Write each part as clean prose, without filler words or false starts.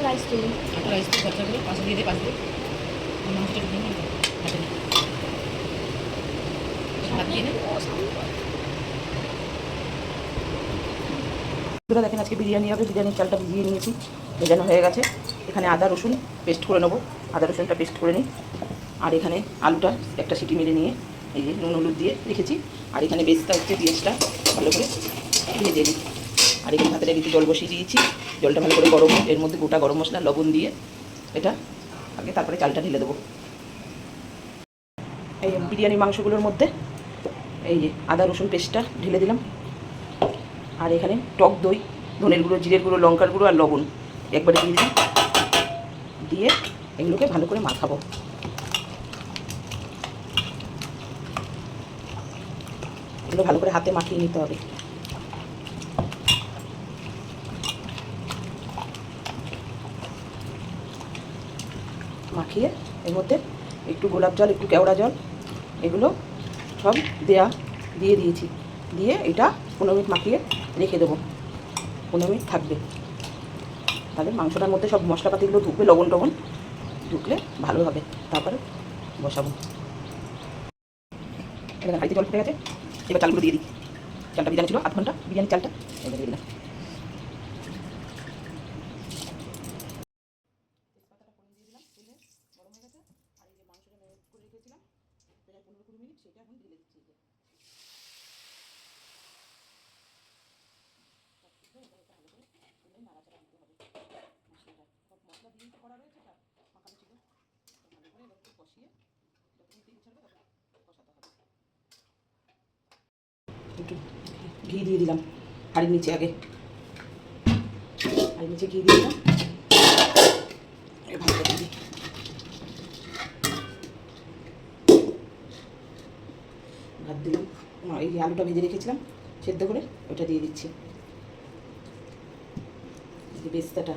Rice তুলি আটা rice খরচা করে পাশে দিয়ে পাশ দিয়ে মাংসটা দিয়ে নিয়ে হাতে নিয়ে হাত দিয়ে নেই। দেখেন আজকে বিরিয়ানি হবে, বিরিয়ানির চালটা ভিজিয়ে নিয়েছি, ভেজানো হয়ে গেছে। এখানে আদা রসুন পেস্ট করে নেবো, আদা রসুনটা পেস্ট করে নিই। আর এখানে আলুটা একটা সিটি মেরে নিয়ে এই যে নুন হলুদ দিয়ে রেখেছি। আর এখানে বেস্তা হচ্ছে পেঁয়াজটা ভালো করে ভেজে নিই। আর এখানে হাতে কিছু জল বসিয়ে দিয়েছি, জলটা ভালো করে গরম, এর মধ্যে গোটা গরম মশলা লবণ দিয়ে এটা আগে তারপরে চালটা ঢেলে দেবো। এই বিরিয়ানি মাংসগুলোর মধ্যে এই যে আদা রসুন পেস্টটা ঢেলে দিলাম। আর এখানে টক দই, ধনের গুঁড়ো, জিরের গুঁড়ো, লঙ্কার গুঁড়ো আর লবণ একবারে দিয়ে দিই। দিয়ে এগুলোকে ভালো করে মাখাবো। এগুলো ভালো করে হাতে মাখিয়ে নিতে হবে। মাখিয়ে এর মধ্যে একটু গোলাপ জল, একটু কেওড়া জল, এগুলো সব দিয়ে দিয়েছি। দিয়ে এটা 15 মিনিট মাখিয়ে রেখে দেবো। 15 মিনিট থাকবে, তাহলে মাংসটার মধ্যে সব মশলাপাতিগুলো ঢুকবে, লবণ টবণ ঢুকলে ভালো হবে। তারপরে বসাবো। এখানে হাঁড়িতে জল ফুটে গেছে, এবার চালগুলো দিয়ে দিই। চালটা ভিজানো ছিল আধ ঘন্টা, বিরিয়ানির চালটা এবার দিয়ে দিলাম। সেটা এখন ঢেলে দিচ্ছি। নাড়াচাড়া দিতে হবে মশলাটা, সব মশলা দিয়ে করা রয়েছে, মাখানো ছিল ভালো করে এবার একটু কষিয়ে যতক্ষণ তেল ছাড়বে তখন কষাতে হবে। একটু ঘি দিয়ে দিলাম হাঁড়ির নিচে, আগে হাঁড়ির নিচে ঘি দিয়ে দিলাম। ভালো করে দিই। ভাত দিলাম, এই যে আলুটা ভেজে রেখেছিলাম সেদ্ধ করে ওটা দিয়ে দিচ্ছি। এই যে বেস্তাটা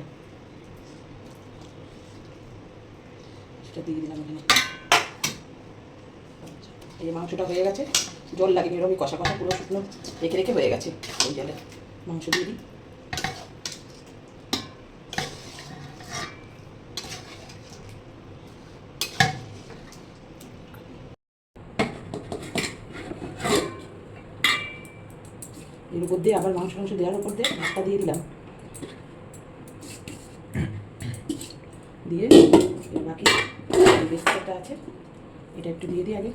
সেটা দিয়ে দিলাম এখানে। এই যে মাংসটা হয়ে গেছে, জল লাগেনি, এরকমই কষা কষা পুরো শুকনো রেখে রেখে হয়ে গেছে। ওই জলে মাংস দিয়ে দিই। এর উপর দিয়ে আবার মাংস দেওয়ার উপর দিয়ে ভাতটা দিয়ে দিলাম। দিয়ে বাকি বেস্তাটা আছে এটা একটু দিয়ে দিই আগে।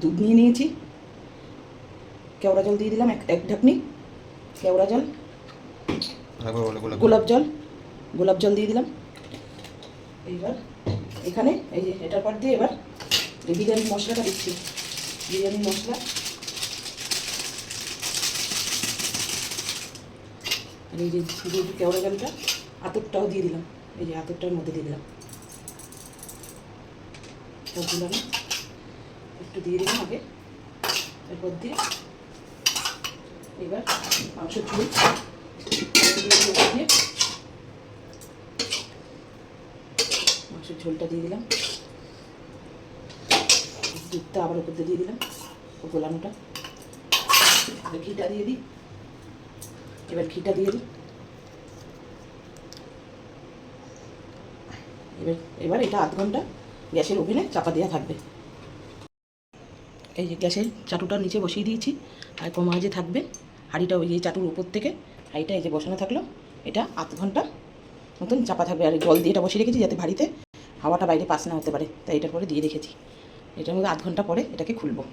দুধ নিয়ে নিয়েছি, কেওড়া জল দিয়ে দিলাম এক ঢাকনি কেওড়া জল, গোলাপ জল দিয়ে দিলাম। এইবার এখানে এই যে এটার পর দিয়ে এবার বিরিয়ানির মশলাটা দিচ্ছি। বিরিয়ানির মশলা আর এই যে কেওড়া জলটা, আতরটাও দিয়ে দিলাম। এই যে আতরটার মধ্যে দিয়ে দিলাম, সবগুলো আমি একটু দিয়ে দিলাম আগে। এরপর দিয়ে এবার মাংসের ঝোল দিয়ে মাংসের ঝোলটা দিয়ে দিলাম। দুধটা আবার উপর দিয়ে দিলাম, ও গোলানোটা। ঘিটা দিয়ে দিই, এবার ঘিটা দিয়ে দিই। এবার এটা আধ ঘন্টা গ্যাসের ওভেনে চাপা দেওয়া থাকবে। এই যে গ্যাসের চাটুটা নিচে বসিয়ে দিয়েছি, আর কম আঁচে থাকবে হাঁড়িটা। ওই যে চাটুর উপর থেকে হাঁড়িটা এই যে বসানো থাকলো, এটা আধ ঘন্টা মতন চাপা থাকবে। আর জল দিয়ে এটা বসিয়ে রেখেছি যাতে ভারীতে হাওয়াটা বাইরে পাস না হতে পারে, তাই এটার পরে দিয়ে রেখেছি। এটার মধ্যে আধ ঘন্টা পরে এটাকে খুলবো।